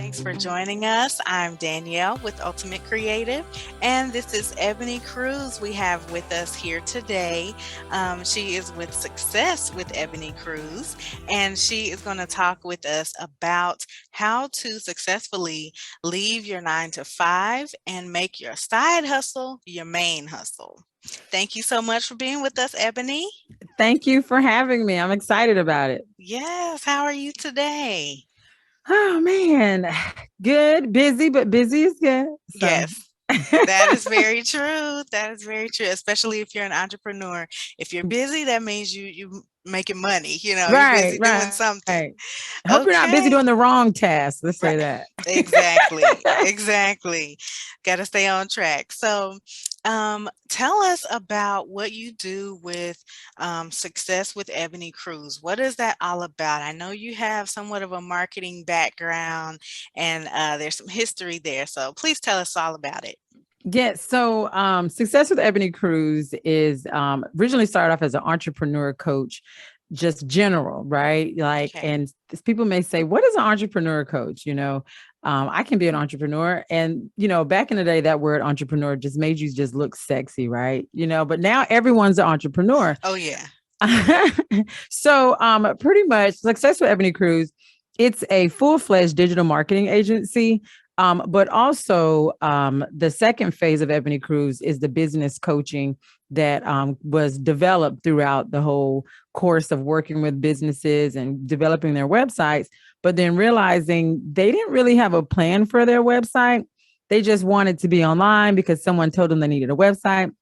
Thanks for joining us. I'm Danielle with UltimateCreativ, and this is Ebone Cruz we have with us here today. She is with Success with Ebone Cruz, and she is going to talk with us about how to successfully leave your 9 to 5 and make your side hustle your main hustle. Thank you so much for being with us, Ebone. Thank you for having me. I'm excited about it. Yes, how are you today? Oh man, good, busy, but busy is good. So, Yes. That is very true. That is very true, especially if you're an entrepreneur. If you're busy, that means you making money, you're busy doing right. something. I hope you're not busy doing the Okay. wrong task. Let's say Right. that. Exactly. Exactly. Got to stay on track. So, tell us about what you do with Success with Ebone Cruz. What is that all about? I know you have somewhat of a marketing background and there's some history there. So, please tell us all about it. Yes. So, Success with Ebony Cruz is originally started off as an entrepreneur coach, just general, right? Like, Okay. and people may say, "What is an entrepreneur coach?" I can be an entrepreneur, and back in the day, that word entrepreneur just made you just look sexy, right? But now everyone's an entrepreneur. Oh, yeah. So, pretty much, Success with Ebony Cruz, it's a full-fledged digital marketing agency. But also, the second phase of Ebony Cruz is the business coaching that was developed throughout the whole course of working with businesses and developing their websites, but then realizing they didn't really have a plan for their website. They just wanted to be online because someone told them they needed a website,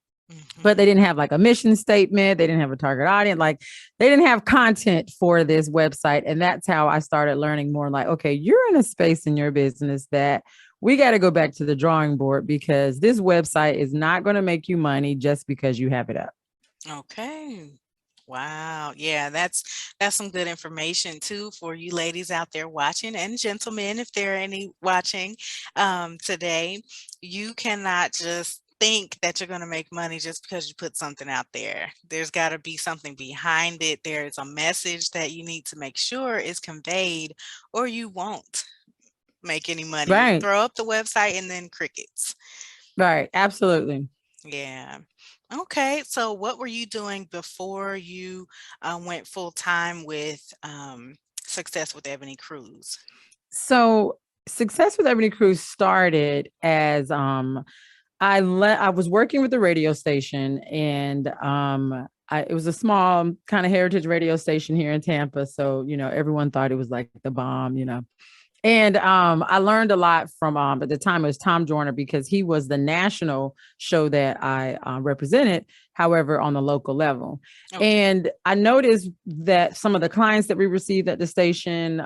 but they Hmm. didn't have like a mission statement. They didn't have a target audience. Like, they didn't have content for this website. And that's how I started learning more, like, okay, you're in a space in your business that we got to go back to the drawing board, because this website is not going to make you money just because you have it up. Okay. Wow. Yeah, that's some good information too for you ladies out there watching and gentlemen, if there are any watching today. You cannot just think that you're going to make money just because you put something out there. There's got to be something behind it. There's a message that you need to make sure is conveyed, or you won't make any money. You Right. throw up the website and then crickets. Right. Absolutely. Yeah. Okay. So, what were you doing before you went full time with Success with Ebony Cruz? So, Success with Ebony Cruz started as I was working with the radio station, and it was a small kind of heritage radio station here in Tampa. So, everyone thought it was like the bomb. And I learned a lot from at the time it was Tom Joyner, because he was the national show that I represented, however, on the local level. Okay. And I noticed that some of the clients that we received at the station,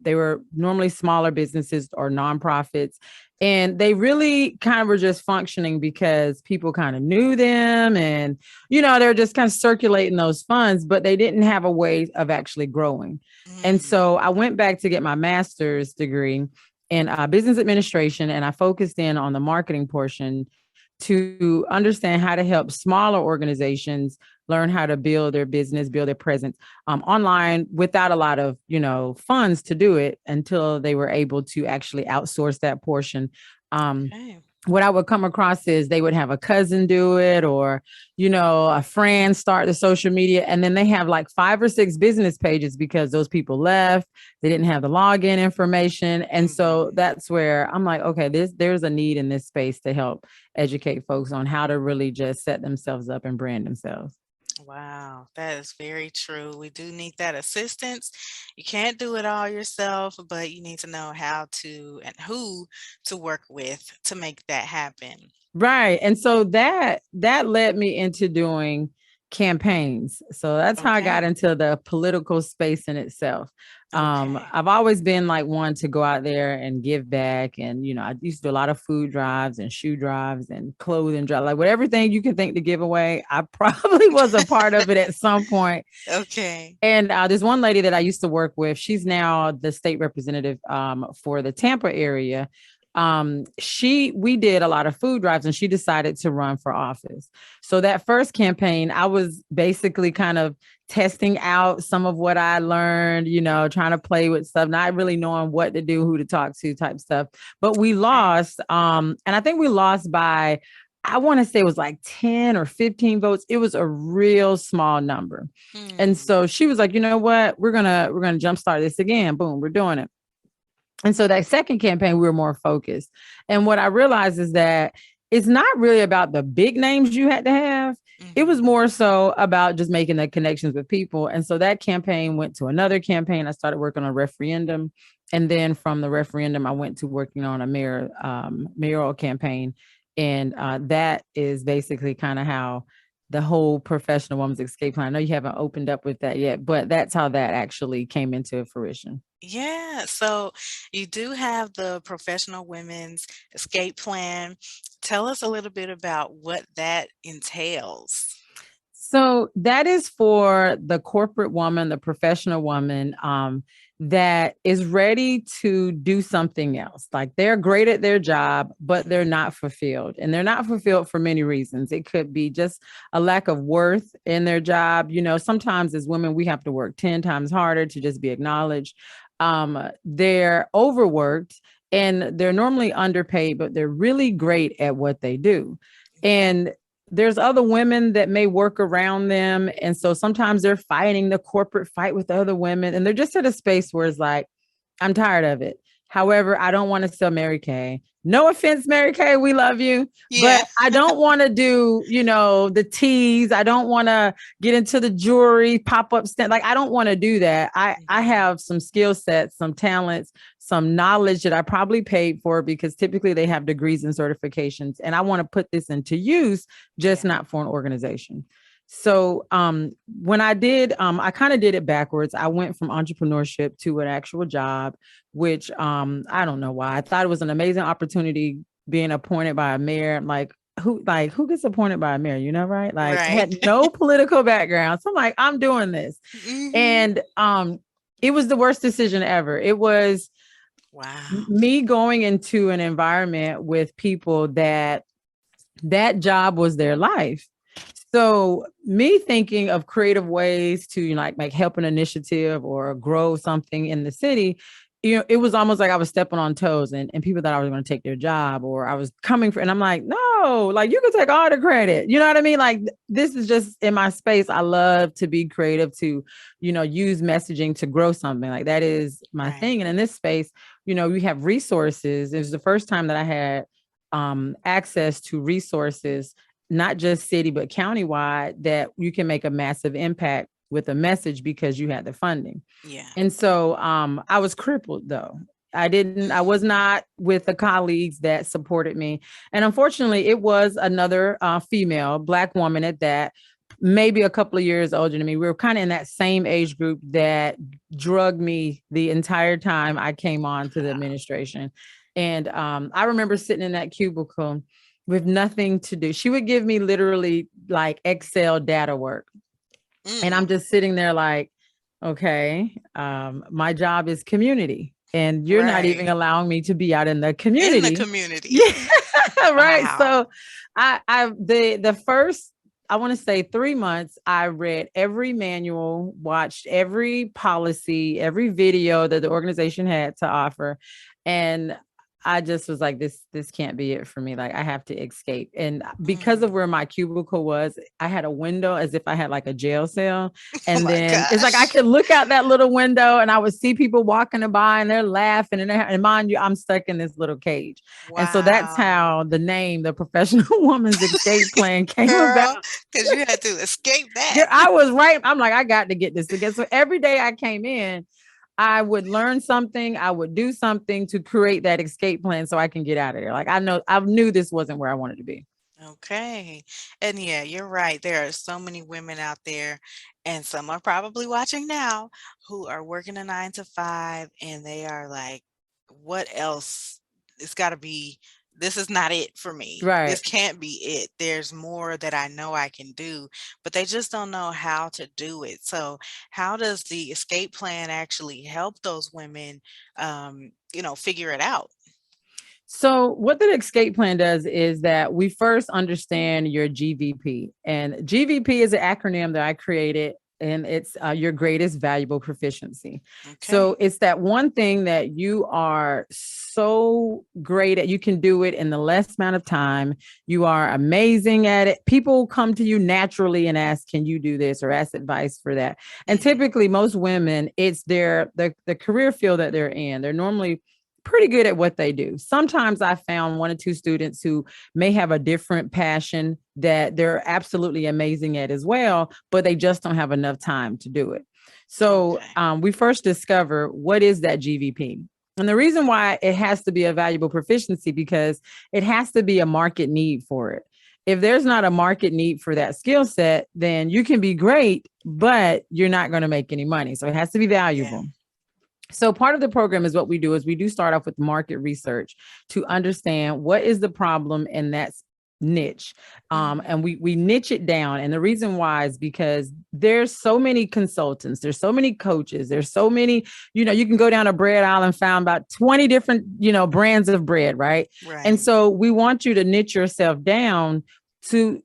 they were normally smaller businesses or nonprofits. And they really kind of were just functioning because people kind of knew them, and, they're just kind of circulating those funds, but they didn't have a way of actually growing. And Mm, so I went back to get my master's degree in business administration, and I focused in on the marketing portion to understand how to help smaller organizations learn how to build their business, build their presence online without a lot of, funds to do it, until they were able to actually outsource that portion. Um, okay. what I would come across is they would have a cousin do it, or, a friend start the social media, and then they have like 5 or 6 business pages because those people left. They didn't have the login information. And so Hmm. that's where I'm like, okay, there's a need in this space to help educate folks on how to really just set themselves up and brand themselves. Wow, that is very true. We do need that assistance. You can't do it all yourself, but you need to know how to and who to work with to make that happen. Right. And so that led me into doing campaigns. So that's how I got Okay. into the political space in itself. Okay. I've always been like one to go out there and give back. And, I used to do a lot of food drives and shoe drives and clothing drive, like what everything you can think to give away. I probably was a part of it at some point. Okay. And there's one lady that I used to work with. She's now the state representative for the Tampa area. We did a lot of food drives, and she decided to run for office. So that first campaign, I was basically kind of testing out some of what I learned, trying to play with stuff, not really knowing what to do, who to talk to, type stuff. But we lost. And I think we lost by, I want to say it was like 10 or 15 votes. It was a real small number. And Mm. so she was like, you know what? We're gonna jumpstart this again. Boom, we're doing it. And so that second campaign, we were more focused. And what I realized is that it's not really about the big names you had to have. It was Mhm. more so about just making the connections with people. And so that campaign went to another campaign. I started working on a referendum. And then from the referendum, I went to working on a mayoral campaign. And that is basically kind of how the whole professional woman's escape plan. I know you haven't opened up with that yet, but that's how that actually came into fruition. Yeah, so you do have the Professional Women's Escape Plan. Tell us a little bit about what that entails. So that is for the corporate woman, the professional woman, that is ready to do something else. Like they're great at their job, but they're Mhm. not fulfilled. And they're not fulfilled for many reasons. It could be just a lack of worth in their job. Sometimes as women, we have to work 10 times harder to just be acknowledged. They're overworked and they're normally underpaid, but they're really great at what they do. Okay. And there's other women that may work around them. And so sometimes they're fighting the corporate fight with other women. And they're just at a space where it's like, I'm tired of it. However, I don't want to sell Mary Kay. No offense, Mary Kay, we love you. Yeah. But I don't want to do, the teas. I don't want to get into the jewelry, pop-up stand. Like, I don't want to do that. I Mhm. have some skill sets, some talents, some knowledge that I probably paid for because typically they have degrees and certifications. And I want to put this into use, just Yeah. not for an organization. So when I did, I kind of did it backwards. I went from entrepreneurship to an actual job, which I don't know why. I thought it was an amazing opportunity being appointed by a mayor. Who gets appointed by a mayor, right? Like Right. had no political background. So I'm like, I'm doing this. Mhm. And it was the worst decision ever. It was Wow. me going into an environment with people that job was their life. So me thinking of creative ways to like make help an initiative or grow something in the city, it was almost like I was stepping on toes and people thought I was going to take their job or I was coming for, and I'm like, no, like you can take all the credit. You know what I mean? Like this is just in my space. I love to be creative, to, use messaging to grow something. Like that is my Right. thing. And in this space, we have resources. It was the first time that I had access to resources, not just city, but countywide, that you can make a massive impact with a message because you had the funding. Yeah. And so I was crippled though. I was not with the colleagues that supported me. And unfortunately, it was another female, Black woman at that, maybe a couple of years older than me. We were kind of in that same age group that drugged me the entire time I came on to the administration. And I remember sitting in that cubicle with nothing to do. She would give me literally like Excel data work. And I'm Mm. just sitting there like, okay, my job is community. And you're not Right. even allowing me to be out in the In the community. community. Yeah, right. Wow. So the first, I want to say 3 months, I read every manual, watched every policy, every video that the organization had to offer. And I just was like, this can't be it for me. Like I have to escape. And because of Mm. where my cubicle was, I had a window as if I had like a jail cell. Oh And my then it's like I gosh. could look out that little window and I would see people walking by and they're laughing. And mind you, I'm stuck in this little cage. And so that's Wow. how the name, the Professional Woman's Escape Plan, came about. Girl, because you had to escape that. Girl, I was right. I'm like, I got to get this together. So every day I came in, I would learn something, I would do something to create that escape plan so I can get out of there. Like I knew this wasn't where I wanted to be. Okay. And yeah, you're right. There are so many women out there, and some are probably watching now who are working a 9 to 5 and they are like, what else? It's got to be, this is not it for me. This Right. can't be it. There's more that I know I can do, but they just don't know how to do it. So, how does the escape plan actually help those women, figure it out? So what the escape plan does is that we first understand your GVP, and GVP is an acronym that I created, and it's your greatest valuable proficiency. Okay. So it's that one thing that you are so great at. You can do it in the less amount of time. You are amazing at it. People come to you naturally and ask, "Can you do this?" or ask advice for that. And Hmm. typically, most women, it's the career field that they're in. They're normally pretty good at what they do. Sometimes I found one or two students who may have a different passion that they're absolutely amazing at as well, but they just don't have enough time to do it. So Okay. we first discover what is that GVP. And the reason why it has to be a valuable proficiency because it has to be a market need for it. If there's not a market need for that skill set, then you can be great, but you're not going to make any money. So it has to be Yeah. valuable. So part of the program is what we do is we do start off with market research to understand what is the problem in that niche. Hmm. And we niche it down. And the reason why is because there's so many consultants, there's so many coaches, there's so many, you can go down a bread aisle and find about 20 different, brands of bread, right? And Right. so we want you to niche yourself down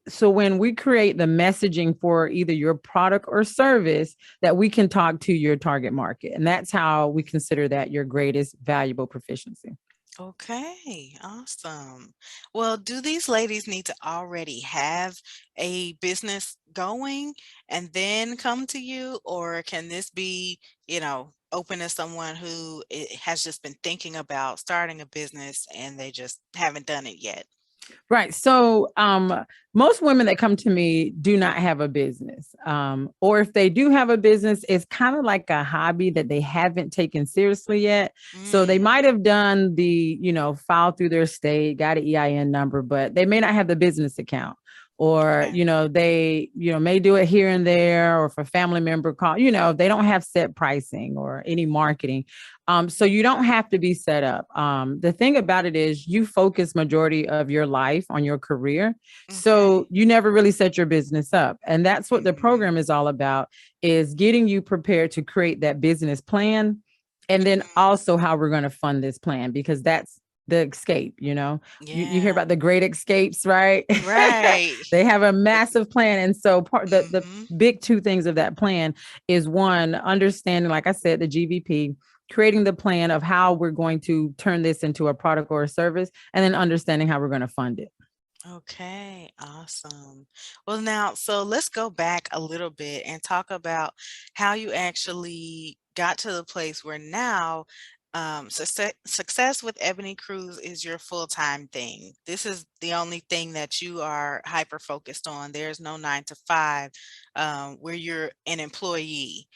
so when we create the messaging for either your product or service, that we can talk to your target market. And that's how we consider that your greatest valuable proficiency. Okay, awesome. Well, do these ladies need to already have a business going and then come to you, or can this be, open to someone who has just been thinking about starting a business and they just haven't done it yet? Right. So most women that come to me do not have a business. Or if they do have a business, it's kind of like a hobby that they haven't taken seriously yet. So they Mm, might have done the, file through their state, got an EIN number, but they may not have the business account. Or, okay. they, may do it here and there, or if a family member call, they don't have set pricing or any marketing. So you don't have to be set up. The thing about it is you focus majority of your life on your career. So Okay. you never really set your business up. And that's what the Hmm. program is all about, is getting you prepared to create that business plan. And then Hmm. also how we're going to fund this plan, because that's the escape, you hear Yeah. about the great escapes, right? Right. They have a massive plan. And so the Hmm. big two things of that plan is one, understanding, like I said, the GVP, creating the plan of how we're going to turn this into a product or a service, and then understanding how we're going to fund it. Okay, awesome. Well, now, so let's go back a little bit and talk about how you actually got to the place where now success with Ebony Cruz is your full-time thing. This is the only thing that you are hyper focused on. There's no 9 to 5 where you're an employee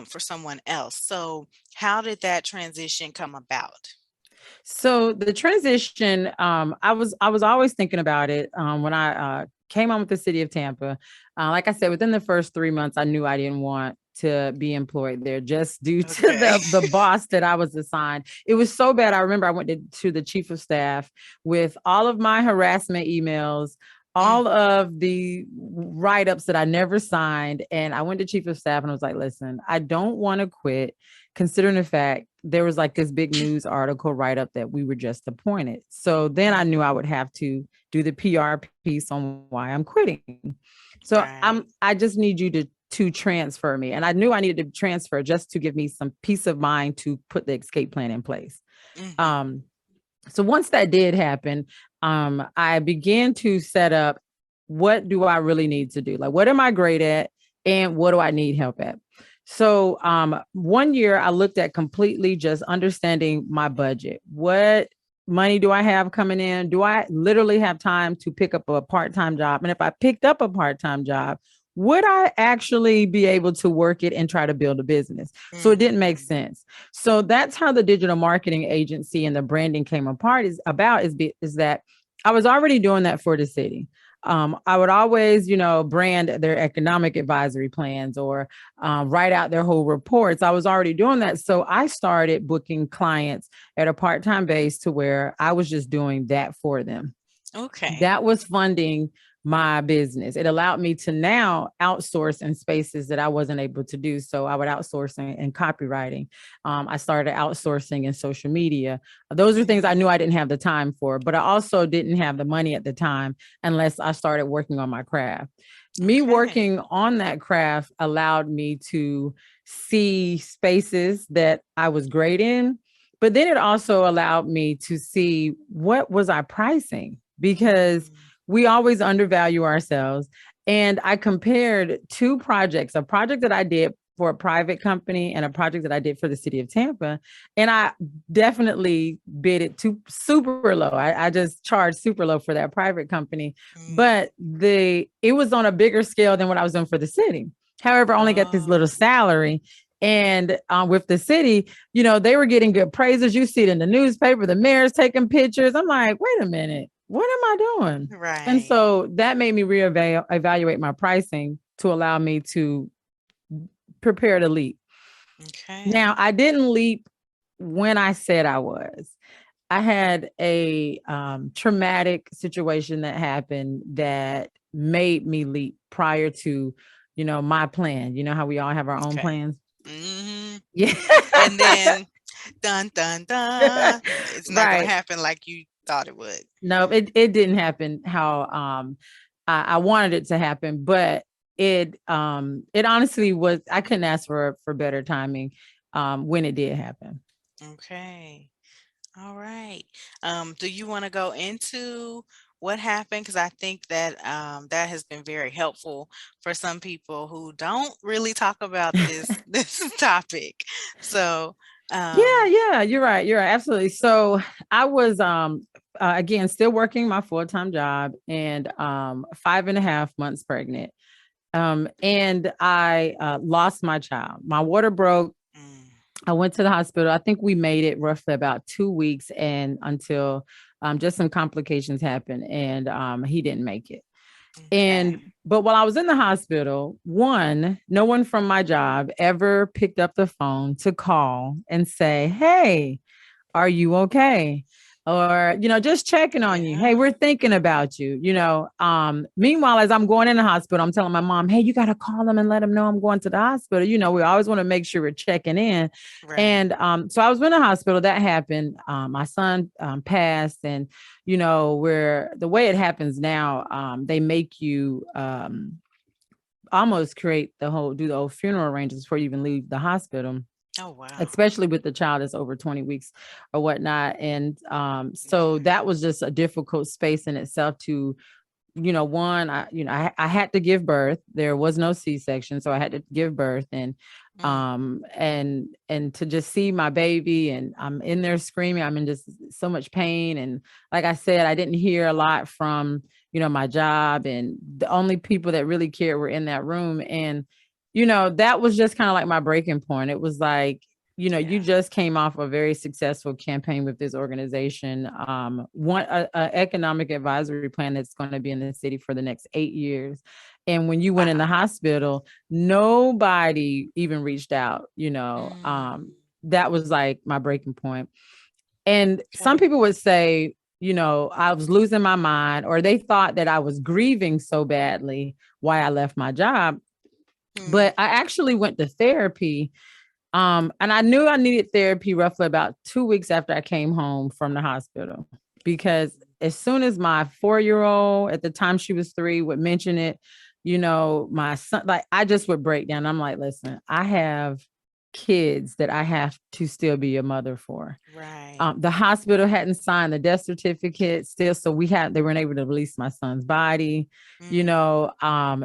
for someone else. So, how did that transition come about? So the transition, I was always thinking about it when I came on with the city of Tampa. Like I said, within the first 3 months, I knew I didn't want to be employed there just due to Okay. the boss that I was assigned. It was so bad. I remember I went to the chief of staff with all of my harassment emails, Mm, all of the write-ups that I never signed. And I went to chief of staff and I was like, listen, I don't want to quit, considering the fact there was like this big news article write up that we were just appointed. So then I knew I mhm. would have to do the PR piece on why I'm quitting. So Right. I just need you to transfer me. And I knew I needed to transfer just to give me some peace of mind to put the escape plan in place. Mhm. Um, so once that did happen, I began to set up, what do I really need to do? Like, what am I great at? And what do I need help at? So one year I looked at completely just understanding my budget. What money do I have coming in? Do I literally have time to pick up a part-time job? And if I picked up a part-time job, would I actually be able to work it and try to build a business? So it didn't make Mhm. sense. So that's how the digital marketing agency and the branding came apart, is that I was already doing that for the city. I would always, brand their economic advisory plans or write out their whole reports. I was already doing that. So I started booking clients at a part time base to where I was just doing that for them. Okay. That was funding my business. It allowed me to now outsource in spaces that I wasn't able to do. So I would outsource in copywriting. I started outsourcing in social media. Those are things I knew I didn't have the time for, but I also didn't have the money at the time unless I started working on my craft. Me Okay. working on that craft allowed me to see spaces that I was great in, but then it also allowed me to see what was I pricing, because Mm, we always undervalue ourselves. And I compared two projects, a project that I did for a private company and a project that I did for the city of Tampa. And I definitely bid it to super low. I just charged super low for that private company, mm. but it was on a bigger scale than what I was doing for the city. However, I only got this little Oh, salary. And with the city, they were getting good praises. You see it in the newspaper, the mayor's taking pictures. I'm like, wait a minute, what am I doing? And right. so that made me reevaluate my pricing to allow me to prepare to leap. Okay. Now, I didn't leap when I said I was. I had a traumatic situation that happened that made me leap prior to, my plan. You know how we all have our own Okay. plans? Hmm. Yeah. And then dun dun dun. It's not gonna Right. happen like you thought it would. No, it didn't happen how I wanted it to happen, but it honestly was, I couldn't ask for better timing when it did happen. Okay. All right. Do you want to go into what happened? Because I think that that has been very helpful for some people who don't really talk about this this topic. So, Yeah, um, yeah, you're right. You're right. Absolutely. So I was again still working my full-time job and 5.5 months pregnant. And I lost my child. My water broke. mm, I went to the hospital. I think we made it roughly about 2 weeks and until just some complications happened and he didn't make it. okay. And but while I was in the hospital, no one from my job ever picked up the phone to call and say, Mm, "Hey, are you okay?" Or, just checking on you. Hey, yeah. we're thinking about you, meanwhile, as I'm going in the hospital, I'm telling my mom, hey, you got to call them and let them know I'm going to the hospital. We always want to make sure we're checking in. Right. And so I was in the hospital. That happened. My son passed. And, where the way it happens now, they make you almost do the whole funeral arrangements before you even leave the hospital, Oh, wow. especially with the child that's over 20 weeks or whatnot. And so Okay. that was just a difficult space in itself to, one, I had to give birth. There was no C-section, so I had to give birth. And Mm, and to just see my baby, and I'm in there screaming, I'm in just so much pain. And like I said, I didn't hear a lot from, my job, and the only people that really cared were in that room. And that was just kind of like my breaking point. It was like, you yeah. just came off a very successful campaign with this organization, one a economic advisory plan that's going to be in the city for the next 8 years. And when you went in the Wow. hospital, nobody even reached out. Mm, That was like my breaking point. And some okay. people would say, I was losing my mind, or they thought that I was grieving so badly why I left my job. Mm, But I actually went to therapy, and I knew I needed therapy roughly about 2 weeks after I came home from the hospital, because as soon as my 4-year-old, at the time she was 3, would mention it, my son, like, I just would break down. I'm like, listen, I have kids that I have to still be a mother for. right. The hospital hadn't signed the death certificate still, so they weren't able to release my son's body. Mm,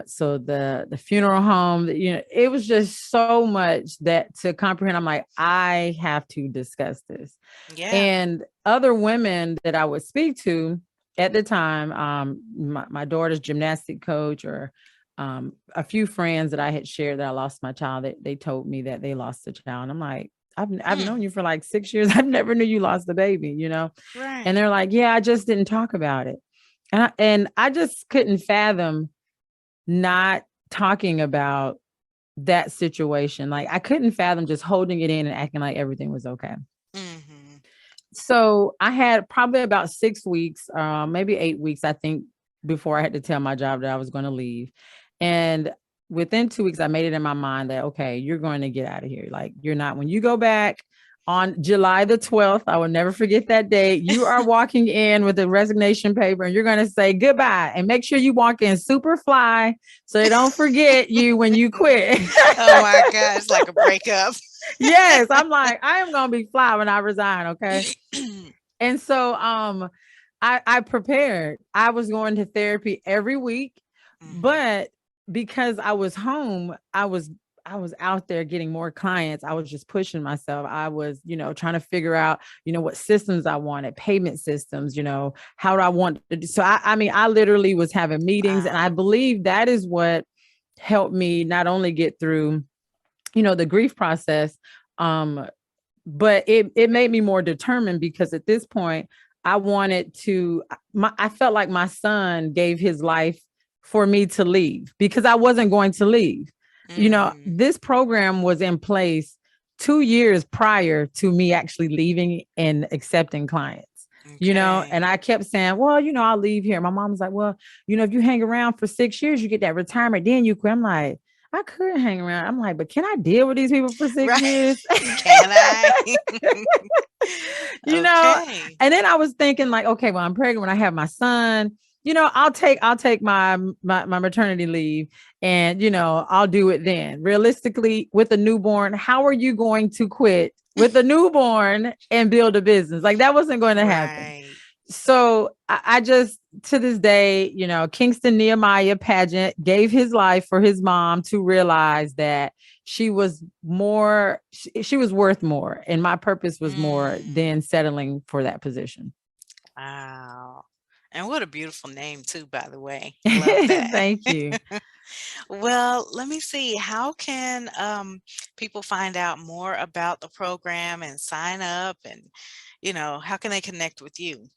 So the funeral home, it was just so much that to comprehend. I'm like, I have to discuss this. yeah. And other women that I would speak to at the time, my daughter's gymnastic coach, or a few friends that I had shared that I lost my child, they told me that they lost a child. And I'm like, I've Mm, known you for like 6 years. I never knew you lost a baby. And right. they're like, yeah, I just didn't talk about it. And I just couldn't fathom not talking about that situation. Like, I couldn't fathom just holding it in and acting like everything was okay. Mhm. So I had probably about 6 weeks, maybe 8 weeks, I think, before I had to tell my job that I was going to leave. And within 2 weeks, I made it in my mind that, okay, you're going to get out of here. Like, you're not, when you go back on July the 12th, I will never forget that date. You are walking in with a resignation paper and you're going to say goodbye, and make sure you walk in super fly so they don't forget you when you quit. Oh my God, it's like a breakup. Yes, I'm like, I am going to be fly when I resign. Okay. And so I prepared. I was going to therapy every week, Mhm. but because I was home, I was out there getting more clients. I was just pushing myself. I was, trying to figure out, what systems I wanted, payment systems, how do I want to do. So I mean, I literally was having meetings, and I Wow. believe that is what helped me not only get through, the grief process, um, but it made me more determined, because at this point I wanted to, I felt like my son gave his life for me to leave, because I wasn't going to leave. Mhm. This program was in place 2 years prior to me actually leaving and accepting clients. And Okay. I kept saying, well, I'll leave here. My mom was like, well, if you hang around for 6 years, you get that retirement, then you quit. I'm like, I could hang around. I'm like, but can I deal with these people for six Right. years? Can I? you know Okay. and then I was thinking, like, okay, well, I'm pregnant, when I have my son, I'll take my maternity leave, and I'll do it then. Realistically, with a newborn, how are you going to quit with a newborn and build a business? Like, that wasn't going to happen. Right. So I just, to this day, Kingston Nehemiah Pageant gave his life for his mom to realize that she was more, she was worth more. And my purpose was more Mm. than settling for that position. Wow. And what a beautiful name too, by the way. Love that. Thank you. Well, let me see. How can people find out more about the program and sign up, and how can they connect with you?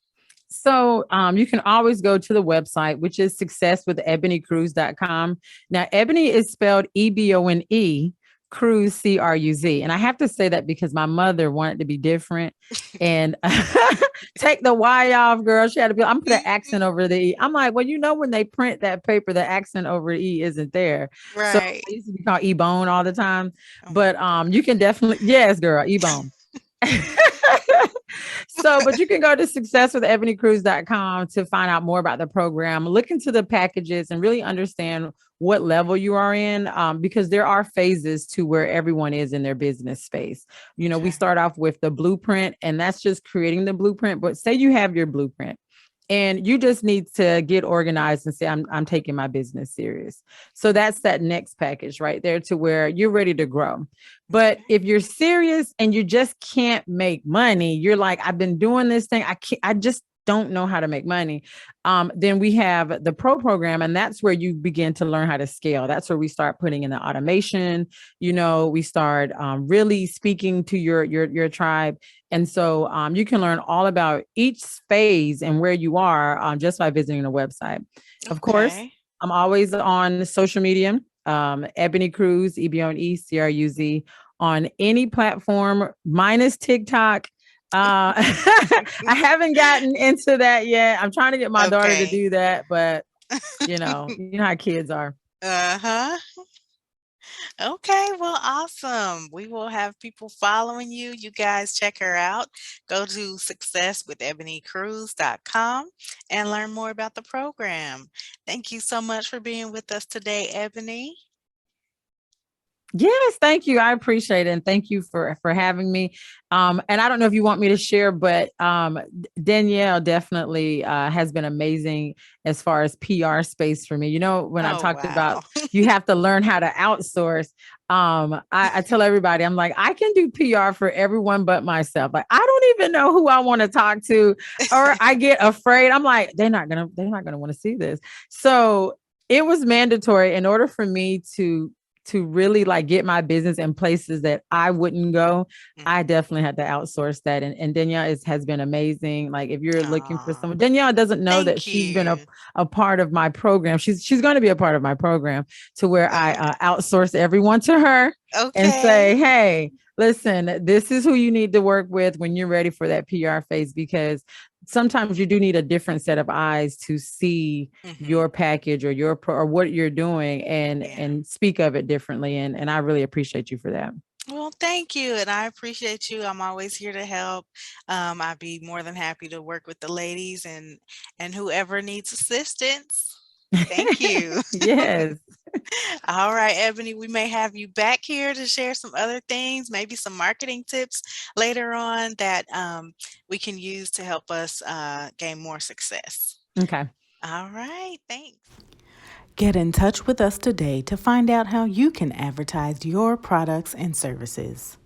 So you can always go to the website, which is successwithebonecruz.com. Now, Ebony is spelled Ebone, Cruz, Cruz. And I have to say that because my mother wanted to be different and take the Y off, girl. She had to be, I'm put an accent over the E. I'm like, well, when they print that paper, the accent over the E isn't there. So Right. I used to be called Ebone all the time. Oh my But you can gosh. definitely, yes, girl, Ebone. So, but you can go to successwithebonecruz.com to find out more about the program, look into the packages, and really understand what level you are in, because there are phases to where everyone is in their business space. We Okay. start off with the blueprint, and that's just creating the blueprint. But say you have your blueprint and you just need to get organized and say, I'm taking my business serious. So that's that next package right there, to where you're ready to grow. But Okay. if you're serious and you just can't make money, you're like, I've been doing this thing, I just don't know how to make money. Then we have the pro program, and that's where you begin to learn how to scale. That's where we start putting in the automation. We start really speaking to your tribe, and so you can learn all about each phase and where you are, just by visiting the website. Of course, Okay. I'm always on social media. Ebony Cruz, Ebone Cruz, on any platform minus TikTok. I haven't gotten into that yet. I'm trying to get my daughter to Okay. do that, but you know how kids are. Uh-huh. Okay, well, awesome. We will have people following you. You guys check her out. Go to successwithebonecruz.com and learn more about the program. Thank you so much for being with us today, Ebony. Yes, thank you. I appreciate it, and thank you for having me. And I don't know if you want me to share, but Danielle definitely has been amazing as far as PR space for me. When I Oh, talked about wow. you have to learn how to outsource, I tell everybody, I'm like, I can do PR for everyone but myself. Like, I don't even know who I want to talk to, or I get afraid. I'm like, they're not gonna want to see this. So it was mandatory in order for me to really like get my business in places that I wouldn't go, I Mhm. definitely had to outsource that. And Danielle has been amazing. Like if you're looking for Aw, someone, Danielle doesn't know that thank she's been you. a part of my program. She's going to be a part of my program to where I Okay. outsource everyone to her and say, Okay. hey, listen, this is who you need to work with when you're ready for that PR phase, because sometimes you do need a different set of eyes to see Mhm. your package or or what you're doing Yeah. and speak of it differently. And I really appreciate you for that. Well, thank you, and I appreciate you. I'm always here to help. I'd be more than happy to work with the ladies and whoever needs assistance. Thank you. Yes. All right, Ebony, we may have you back here to share some other things, maybe some marketing tips later on that we can use to help us gain more success. Okay. All right, thanks. Get in touch with us today to find out how you can advertise your products and services.